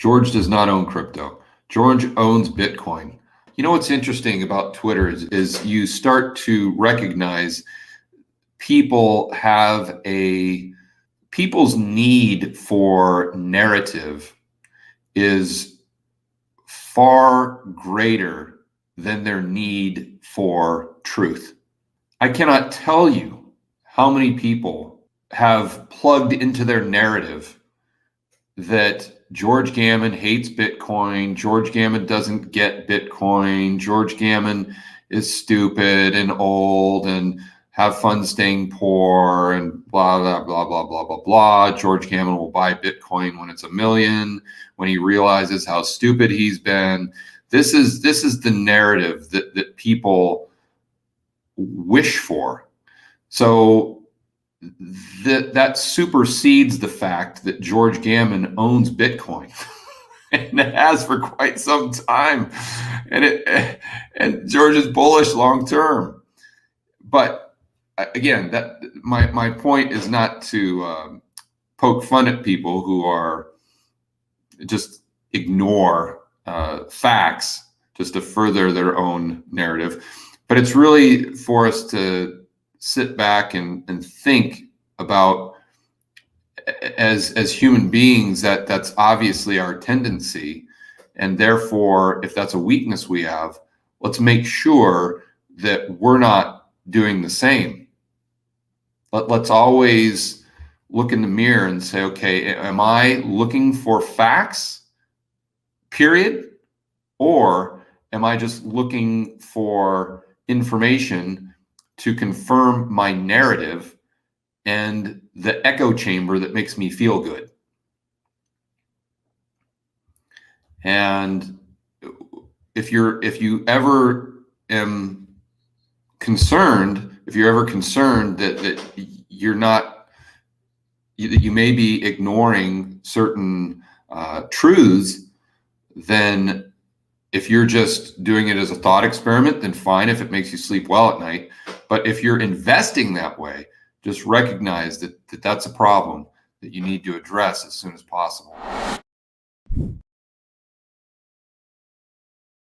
George does not own crypto. George owns Bitcoin. You know what's interesting about Twitter is you start to recognize people's need for narrative is far greater than their need for truth. I cannot tell you how many people have plugged into their narrative that George Gammon hates Bitcoin, George Gammon doesn't get Bitcoin, George Gammon is stupid and old and have fun staying poor and blah, blah, blah, blah, blah, blah, blah. George Gammon will buy Bitcoin when it's $1 million, when he realizes how stupid he's been. This is the narrative that people wish for. So that supersedes the fact that George Gammon owns Bitcoin and has for quite some time, and George is bullish long term. But again, that my point is not to poke fun at people who are just ignore facts just to further their own narrative, but it's really for us to sit back and think about, as human beings, that's obviously our tendency, and therefore if that's a weakness we have, let's make sure that we're not doing the same. Let's always look in the mirror and say, okay, am I looking for facts, period, or am I just looking for information to confirm my narrative and the echo chamber that makes me feel good? And if you ever am concerned, if you're ever concerned that you're not, that you may be ignoring certain truths, then if you're just doing it as a thought experiment, then fine, if it makes you sleep well at night. But if you're investing that way, just recognize that that's a problem that you need to address as soon as possible.